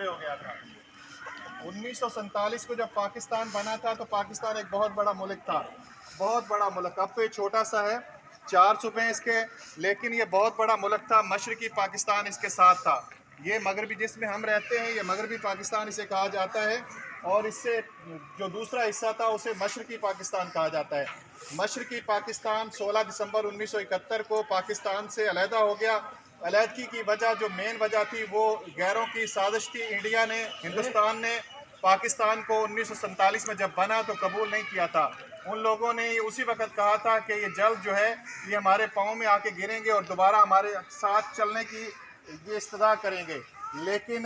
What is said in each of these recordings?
हो गया था। 1947 को जब पाकिस्तान बना था तो पाकिस्तान एक बहुत बड़ा मुल्क था, बहुत बड़ा मुल्क। अब तो ये छोटा सा है, 4 सूबे हैं इसके, लेकिन ये बहुत बड़ा मुल्क था। मशरकी पाकिस्तान इसके साथ था। ये मगरबी जिसमें हम रहते हैं, ये मगरबी पाकिस्तान इसे कहा जाता है, और इससे जो दूसरा हिस्सा था उसे मशरकी पाकिस्तान कहा जाता है। मशरकी पाकिस्तान 16 दिसंबर 1971 को पाकिस्तान से अलहदा हो गया। अलहदगी की वजह, जो मेन वजह थी, वो गैरों की साजिश थी। इंडिया ने, हिंदुस्तान ने पाकिस्तान को 1947 में जब बना तो कबूल नहीं किया था। उन लोगों ने उसी वक्त कहा था कि ये जल्द जो है ये हमारे पाँव में आके गिरेंगे और दोबारा हमारे साथ चलने की ये इस्तदा करेंगे, लेकिन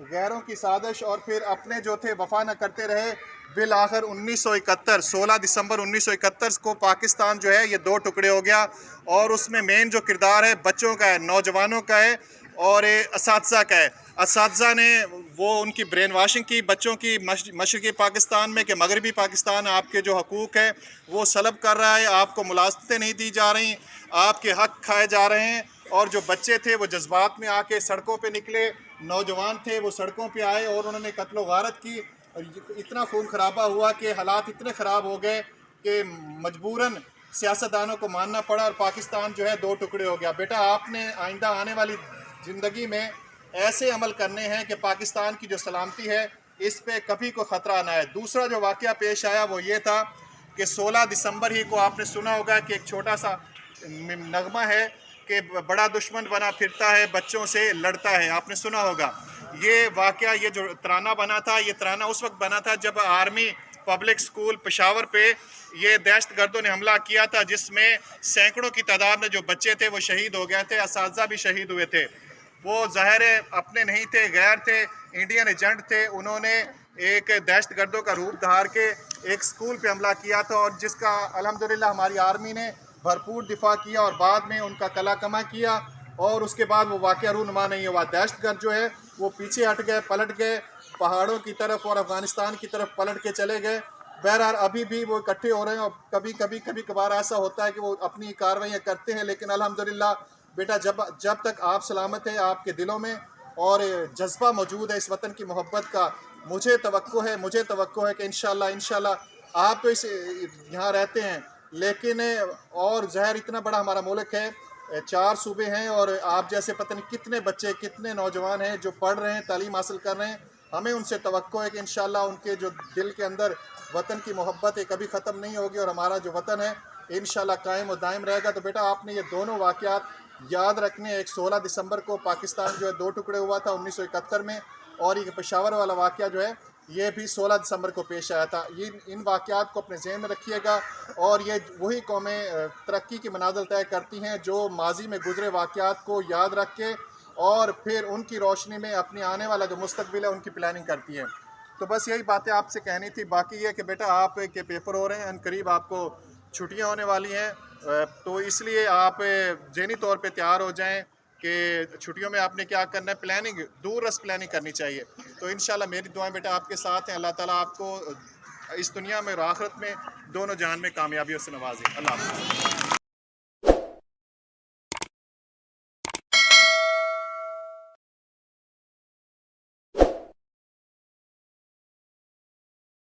गैरों की साजिश और फिर अपने जो थे वफा न करते रहे। बिल आखिर 1971 16 दिसंबर 1971 को पाकिस्तान जो है ये 2 टुकड़े हो गया, और उसमें मेन जो किरदार है बच्चों का है, नौजवानों का है और असातिज़ा का है। असातिज़ा ने वो उनकी ब्रेन वाशिंग की बच्चों की मशरक़ी पाकिस्तान में कि मगरबी पाकिस्तान आपके जो हकूक़ है वो सलब कर रहा है, आपको मुलाज़मतें नहीं दी जा रही, आपके हक़ खाए जा रहे हैं। और जो बच्चे थे वो जज्बात में आके सड़कों पे निकले, नौजवान थे वो सड़कों पे आए और उन्होंने कत्ल व गारत की। इतना खून खराबा हुआ कि हालात इतने ख़राब हो गए कि मजबूरन सियासतदानों को मानना पड़ा और पाकिस्तान जो है 2 टुकड़े हो गया। बेटा, आपने आइंदा आने वाली ज़िंदगी में ऐसे अमल करने हैं कि पाकिस्तान की जो सलामती है इस पे कभी कोई ख़तरा ना आए। दूसरा जो वाक़या पेश आया वो ये था कि 16 दिसंबर ही को आपने सुना होगा कि एक छोटा सा नगमा है कि बड़ा दुश्मन बना फिरता है, बच्चों से लड़ता है। आपने सुना होगा ये वाक़या। ये जो तराना बना था, ये तराना उस वक्त बना था जब आर्मी पब्लिक स्कूल पेशावर पे ये दहशतगर्दों ने हमला किया था, जिसमें सैकड़ों की तादाद में जो बच्चे थे वो शहीद हो गए थे, असातिज़ा भी शहीद हुए थे। वो ज़ाहिर है अपने नहीं थे, गैर थे, इंडियन एजेंट थे। उन्होंने एक दहशतगर्दों का रूप धार के एक स्कूल पे हमला किया था, और जिसका अल्हम्दुलिल्लाह हमारी आर्मी ने भरपूर दिफा किया और बाद में उनका कला कमा किया, और उसके बाद वो वाक़या रूनुमा नहीं हुआ। दहशतगर्द जो है वो पीछे हट गए, पलट गए पहाड़ों की तरफ और अफ़गानिस्तान की तरफ पलट के चले गए। बहरहाल अभी भी वो इकट्ठे हो रहे हैं, और कभी कभार ऐसा होता है कि वो अपनी कार्रवाइयाँ करते हैं, लेकिन अल्हम्दुलिल्लाह बेटा जब तक आप सलामत हैं, आपके दिलों में और जज्बा मौजूद है इस वतन की मोहब्बत का, मुझे तवक्को है कि इंशाल्लाह आप तो इस यहाँ रहते हैं, लेकिन और ज़हर इतना बड़ा हमारा मुल्क है, 4 सूबे हैं, और आप जैसे पता नहीं कितने बच्चे, कितने नौजवान हैं जो पढ़ रहे हैं, तालीम हासिल कर रहे हैं। हमें उनसे तवक्को है कि इंशाल्लाह उनके जो दिल के अंदर वतन की मोहब्बत है कभी ख़त्म नहीं होगी, और हमारा जो वतन है इंशाल्लाह कायम और दायम रहेगा। तो बेटा, आपने ये दोनों वाक़यात याद रखने। एक 16 दिसंबर को पाकिस्तान जो है 2 टुकड़े हुआ था 1971 में, और ये पेशावर वाला वाक़या जो है ये भी 16 दिसंबर को पेश आया था। ये इन वाक़यात को अपने ज़हन में रखिएगा, और ये वही कौमें तरक्की की मनाज़िल तय करती हैं जो माजी में गुज़रे वाक़यात को याद रख के और फिर उनकी रोशनी में अपनी आने वाला जो मुस्तक़बिल है उनकी प्लानिंग करती हैं। तो बस यही बातें आपसे कहनी थी। बाकी ये कि बेटा, आप के पेपर हो रहे हैं, करीब आपको छुट्टियां होने वाली हैं, तो इसलिए आप ज़हनी तौर पे तैयार हो जाएं कि छुट्टियों में आपने क्या करना है। प्लानिंग, दूररस प्लानिंग करनी चाहिए। तो इंशाल्लाह मेरी दुआएं बेटा आपके साथ हैं। अल्लाह ताला आपको इस दुनिया में और आखिरत में दोनों जहान में कामयाबियों से नवाजे। अल्लाह हाफ़िज़।